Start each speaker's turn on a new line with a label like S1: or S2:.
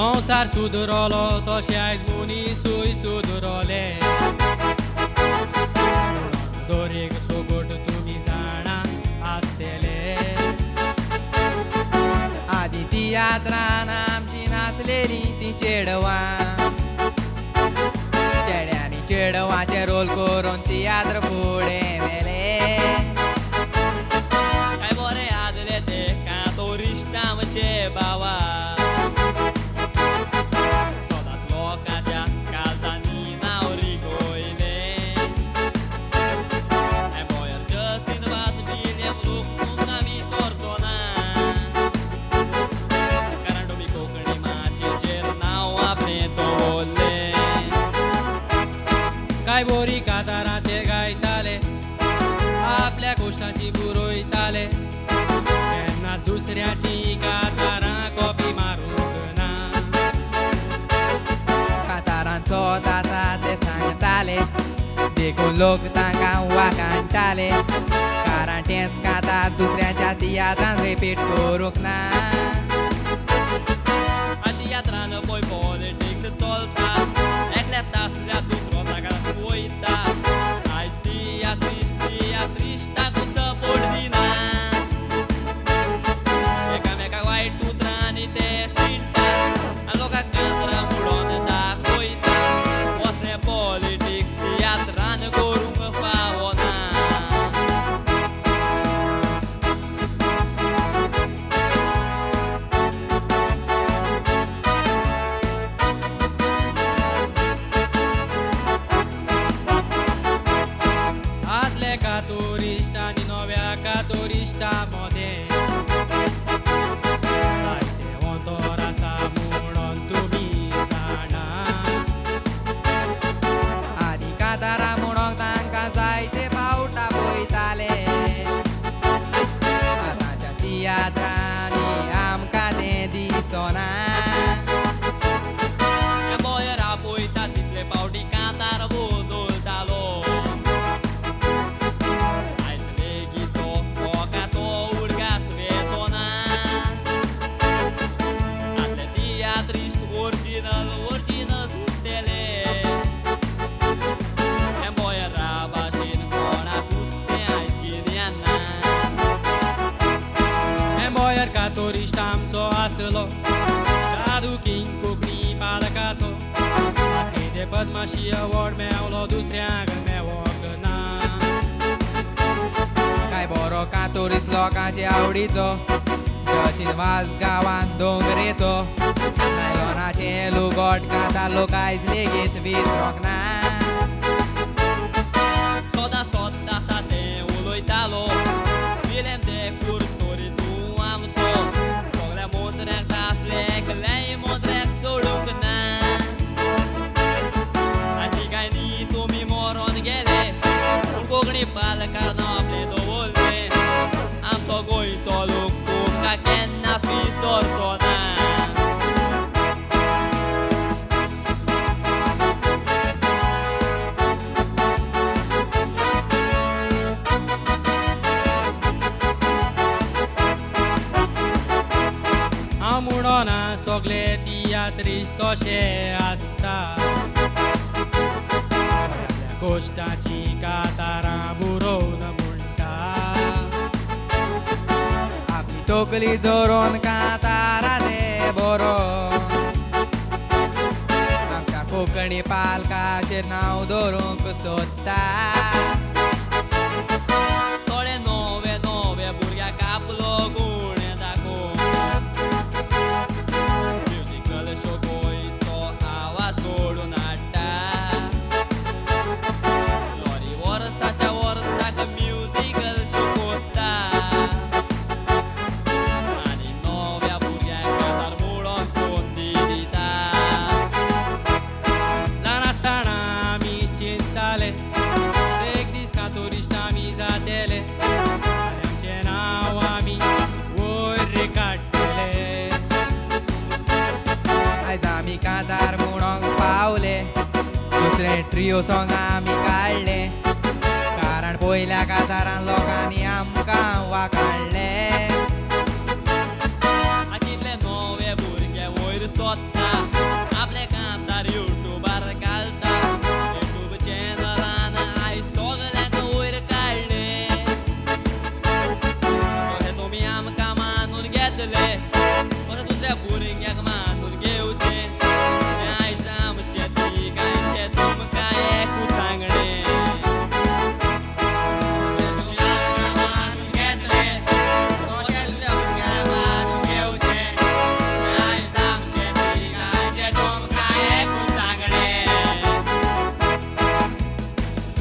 S1: संसार सुदरलो तशें आयज मनीसूय सुदरले दोरेक सोगोट तुमी जाणा आसतले
S2: आदी तियात्रान आमची नाचलेली ती चेडवां चेड्यांनी चेडवांचे रोल करून तियात्र फुडें व्हेले
S3: काय बरे आदले ते कातोरिश्टा आमचे बावा सदांच लोकांच्या काळजांनी नांव रिगोयले काय बोयर जसीन वाच विलियम लोक आमी सोरचो ना कारण तुमी कोंकणी माचयेचेर नांव आपणें दवरलें
S1: काय बोरी कातारां ते गायताले आपल्या गोश्टांची बुरोयताले केन्नाच दुसऱ्याची कातारां कॉपी मारूंक ना
S2: कातारांचो आसा ते सांगताले देखून लोक तांकां वाखाणटाले कारण तेंच कातार दुसऱ्याच्या तियात्रान रिपीट करूंक ना
S3: तियात्रान पळय पॉलिटिक्स चलता एकल्याच तासल्यार दुसरो ताका वयता आयज तियात्रिस्टाकूच सपोर्ट दिना एकामेकाक वायट उतरांनी ते शिंटा आनी लोकांक कांतरां म्हणून दाखयता असलें पॉलिटिक्स तियात्रान करूंक फावना
S1: आदले कातोरिश्ट आनी नव्या कातोरिश्टा मदें जायते अंतर आसा म्हणून तुमी जाणा
S2: आदी कातारां म्हणोंक तांकां जायते फावटा पळयताले आतांच्या तियात्रांनी आमकां तें दिसना
S3: बोयर आपयता तितले फावटी कांतार बदलतालो आयज लेगीत तो मोगाचो उडगास वेचो ना आदले तियात्रिस्ट ओरिजिनल सुट्टेले हे बोयरा भाशेन कोणाकूच तें आयज गिन्यान ना
S1: हे बोयर कातोरिश्ट आमचो आसलो जादू किंग कोंकणी पालकाचो ते पद्माशी अवॉर्ड मेळलो दुसऱ्याक मेळोंक ना
S2: काय बरो कातोरीस लोकांचे आवडीचो जसीन वाज गांवांत दोंगरेचो नायलोनाचे लुगोट कातार लोक आयज लेगीत विसरोंक ना
S3: सोदा आसा तें उलयतालो विलेम ते कुर्तोरी तूं आमचो सगळ्या मोंद्र्यांक आसले एकल्याय मोंद्र्याक सोडूंक ना आनी काय न्ही तुमी मरोन गेले पूण कोंकणी पालकान आपले दवरले आमचो गोंयचो लोक तुमकां केन्नाच विसरचो ना
S1: हांव म्हणोना सगळे तियात्रिस्ट तशे आसता गोश्टाची कातारां बुरोवन म्हणटा
S2: आपली तकली जोरोन कातारा ते बरो आमच्या कोंकणी पालकाचेर नांव दवरूंक सोदता
S3: थोडे नवे भुरग्याक आपलो गुण दाखोवन म्युजिकल शो गोंयचो आवाज घडोवन हाडटा लॉरी वर्साच्या वर्साक म्युजिकल शो कोत्ता आनी नव्या भुरग्यांक कातार म्हणोंक संदी दिता
S1: ल्हान आसतना आमी चिंतताले एक दीस कातोरिश्ट आमी जातेले आनी आमचें नांव आमी वयर काडटले
S2: आयज आमी कातार म्हणोंक पावले दुसरे ट्रियो सॉंग आमी काडले कारण पयल्या कातारान लोकांनी आमकां वाखाणले